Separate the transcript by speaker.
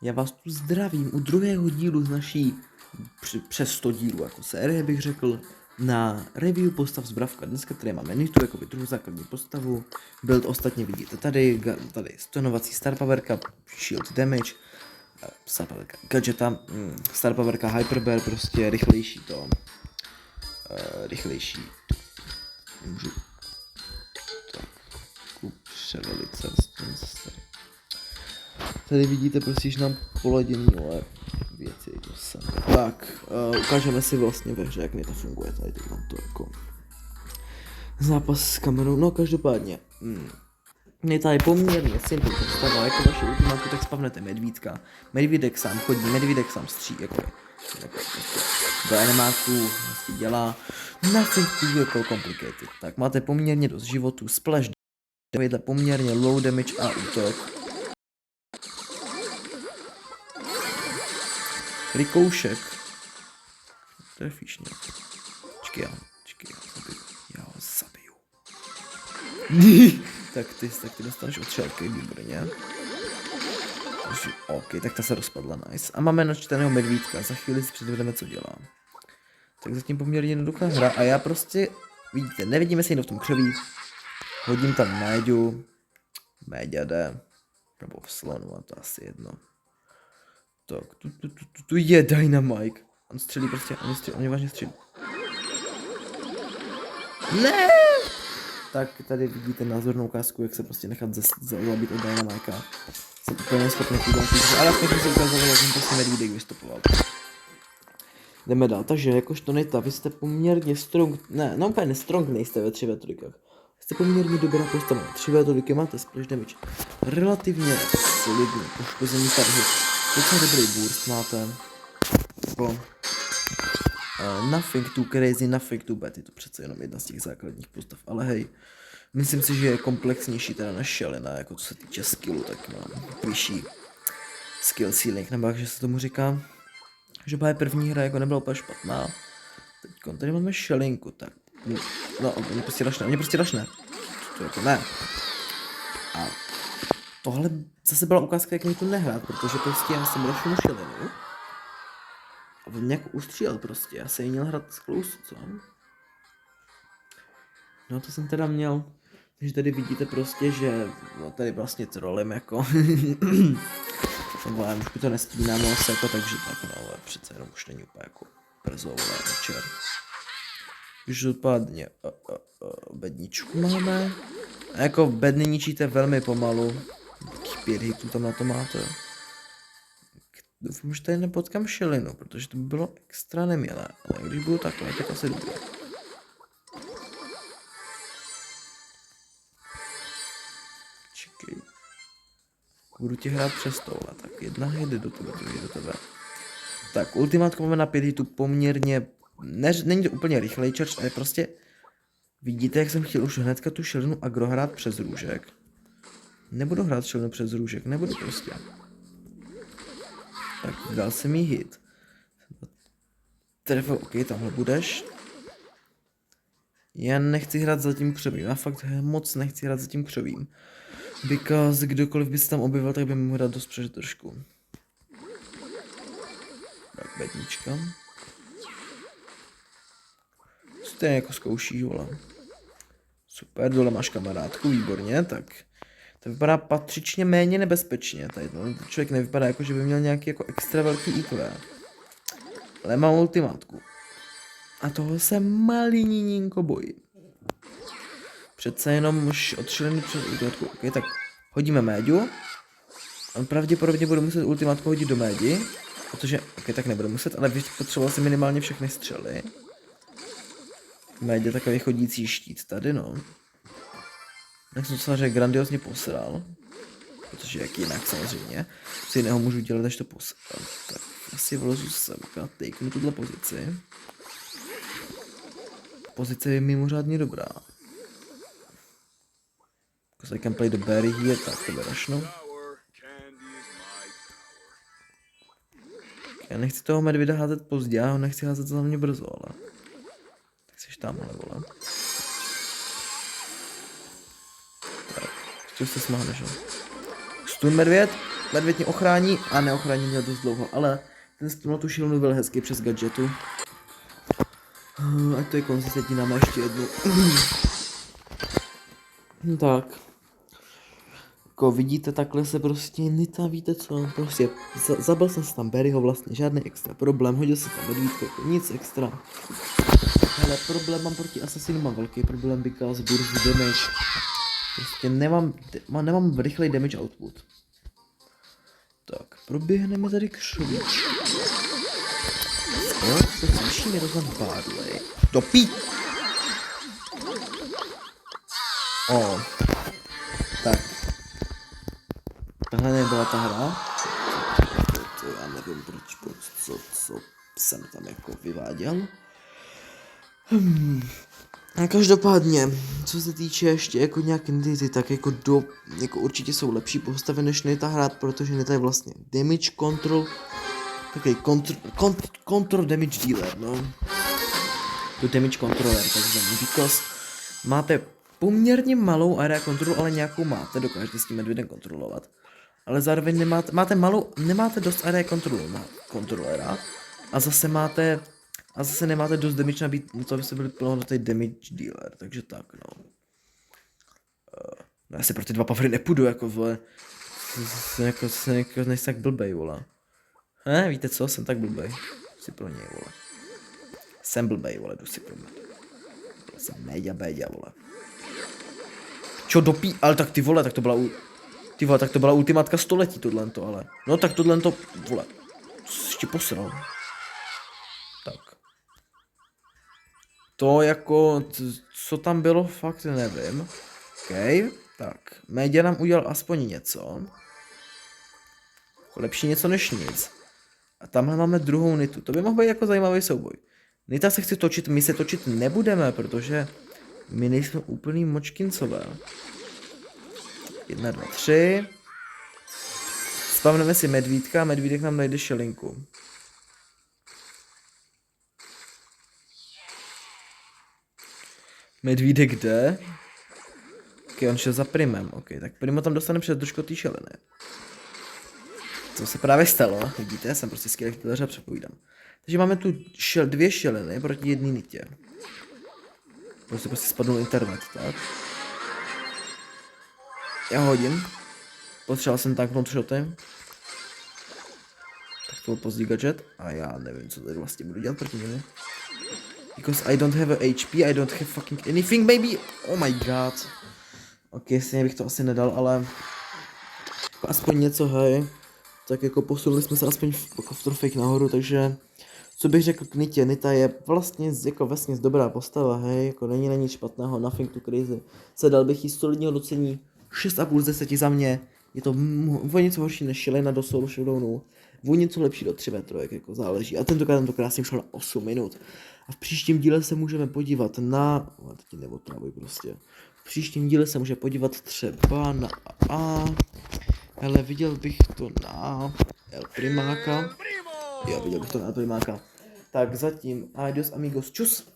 Speaker 1: Já vás tu zdravím u druhého dílu z naší přes 100 dílů jako série, bych řekl, na review postav z Bravka. Dneska tady máme Nitu, jakoby druhou základní postavu. Build ostatně vidíte tady, tady stonovací Star Powerka, Shield Damage, Star Powerka Gadgeta, Star Powerka Hyper Bear, prostě rychlejší to, rychlejší, můžu, tak, převelice, tady vidíte prostě, že nám poladění, ale věci, to sem. Tak, ukážeme si vlastně ve hře, jak mi to funguje, tady teď mám to jako zápas s kamerou, no každopádně, je tady poměrně simple postava, jako vaši ultimátku, tak spavnete medvídka, medvídek sám chodí, medvídek sám stří, jako prostě do animáků vlastně dělá, nothing too jako complicated, tak máte poměrně dost životů, splash damage, poměrně low damage a útok. Rikoušek. Trefíš mě. Počkej, já ho zabiju. tak ty dostaneš od šelky, výborně. OK, tak ta se rozpadla, nice. A máme načteného medvídka, za chvíli si předvedeme, co dělá. Tak zatím poměrně jednoduchá hra a já prostě, vidíte, nevidíme se jen v tom křoví. Hodím tam Méďu. Méďa jde. Nebo v slonu, a to asi jedno. Tak, tu je Dynamite. On střelí prostě, on je vážně střelí. Ne! Tak tady vidíte názornou ukázku, jak se prostě nechat zabít od Dynamika. Jsem úplně neschopný udělat, ale aspoň jsem si ukázal, jak jsem prostě medvídek vystupoval. Jdeme dál, takže jakožto Nita, vy jste poměrně strong, ne, no úplně strong nejste ve 3v3. Jste poměrně dobrá postava, 3v3 máte splash damage. Relativně solidní poškození tarhy. Docela dobrý burst máte. Jako nothing too crazy, nothing too bad, je to přece jenom jedna z těch základních postav, ale hej, myslím si, že je komplexnější teda než Shelina, jako co se týče skillu, tak mám vyšší skill ceiling, nebo jak se tomu říká, že byla první hra jako nebyla úplně špatná. Teď tady máme Shelinku, tak, no, mě prostě rašne, to jako ne. A tohle zase byla ukázka, jak mi to nehrát, protože prostě já jsem rašnu Shelinu. A on mě jako ustřílel prostě, já jsem ji měl hrát z close, co? No to jsem teda měl, takže tady vidíte prostě, že no tady vlastně trolem jako, nebo já už to nestínám asi jako, takže tak no, ale přece jenom už není úplně jako brzo, ale večer. Každopádně bedničku máme, a jako bed ničíte velmi pomalu, takých 5 hitů tam na to máte. Doufám, že tady nepotkám Shelinu, protože to by bylo extra nemilé, ale když budu takhle, tak asi dobré. Čekej. Budu ti hrát přes tohle, tak jedna jde do tebe, druhý do tebe. Tak, ultimátku máme na 5 hitů poměrně, není to úplně rychlej charge, ale prostě vidíte, jak jsem chtěl už hnedka tu Shelinu agro hrát přes růžek. Nebudu hrát Shelinu přes růžek, nebudu prostě. Tak, dal jsem jí hit. Trefil, OK, tamhle budeš. Já nechci hrát za tím křovím, já fakt moc nechci hrát za tím křovím. Because kdokoliv by se tam objevil, tak by mohl hrát dost přežitržku. Tak, bednička. Co to je jako zkoušíš, vole? Super, dole máš kamarádku, výborně, tak. To vypadá patřičně méně nebezpečně, tady to člověk nevypadá jako, že by měl nějaký jako extra velký IQ. Ale má ultimátku. A toho se malininko bojím. Přece jenom už odšlený přes ultimátku. OK, tak hodíme Méďu. On pravděpodobně bude muset ultimátku hodit do Médi. Protože, OK, tak nebude muset, ale potřeboval si minimálně všechny střely. Méďa takový chodící štít tady, no. Tak jsem samozřejmě grandiozně posral. Protože jak jinak samozřejmě. Co jiného můžu dělat, než to posral. Tak asi vlezu semka, takenu tuhle pozici. Pozice je mimořádně dobrá. Because I can play the berry here, tak to vyrašnu. Já nechci toho medvěda házet pozdě, já ho nechci házet za mě brzo, ale... Tak jsi tamhle, vole. Tak, co se smáhneš, jo? Stun medvěd? medvěd mě ochrání a neochrání mě dost dlouho, ale ten stůl na tu šilnu byl hezký přes gadgetu. Ať to je konzistentní, dáme ještě jednu. Tak. Jako vidíte, takhle se prostě Nita, víte co, prostě zabil jsem se tam Barryho vlastně, žádný extra problém, hodil se tam medvídko, jako nic extra. Hele, problém mám proti Assassinu, mám velký problém, because burst damage. Prostě nemám rychlej damage output. Tak, proběhneme tady k šovíč. Jo, to slyšíme to tam Barley. Do pí! O. Tak. Tahle nebyla ta hra. To já nevím proč, co jsem tam jako vyváděl. A každopádně, co se týče ještě jako nějak Nity, tak jako určitě jsou lepší postavy než Nita hrát, protože Nita je vlastně damage control, takový control damage dealer, no. To damage controller, takzvaný, because máte poměrně malou area control, ale nějakou máte, dokážete s tím medvědem kontrolovat. Ale zároveň nemáte dost area control na kontrolera a zase nemáte dost damage nabít, no to abyste byli plnohodnotný damage dealer, takže tak, no. No já si pro ty dva powery nepůjdu, jako vole. Nejsem tak blbej, vole. Víte co, jsem tak blbej. Si pro něj, vole. Jsem blbej, vole, jdu si pro mě. Jsem méďa, vole. Čo dopí, ale tak ty vole, tak to byla ultimátka století tohleto, ale. No tak tohleto, vole. Ještě posral. Tak. To jako, co tam bylo, fakt nevím. OK, tak. Média nám udělal aspoň něco. Lepší něco než nic. A tamhle máme druhou Nitu. To by mohl být jako zajímavý souboj. Nita se chce točit, my se točit nebudeme, protože my nejsme úplný močkincové. 1, 2, 3. Spavneme si medvídka a medvídek nám najde šelinku. Medvídek jde. Ok, on šel za primem. Ok, tak primo tam dostane před trošku té šeliny. Co se právě stalo, vidíte, jsem prostě skvělý pilař a přepovídám. Takže máme tu dvě šeliny proti jedné Nitě. Prostě spadnul internet, tak. Já hodím. Potřeboval jsem tanknout shoty. Tak to byl pozdní gadget. A já nevím, co tady vlastně budu dělat proti němu. Because I don't have a HP, I don't have fucking anything, baby. Oh my god. Ok, stejně bych to asi nedal, ale aspoň něco, hej. Tak jako posunuli jsme se aspoň v trofejk nahoru, takže co bych řekl k Nitě, Nita je vlastně jako vesměs dobrá postava, hej, jako není na nic špatného, nothing too crazy. Co dal bych jí solidní hodnocení 6,5 z 10 za mě, je to o něco horší než šelina do solo showdownu, o něco lepší do 3 metrojek, jako záleží. A tentokrát to krásně šlo na 8 minut. A v příštím díle se můžeme podívat na, teď neotrávuj prostě. V příštím díle se může podívat třeba na hele, viděl bych to na El Primáka. Jo, viděl bych to na El Primáka. Tak zatím, adios amigos, čus.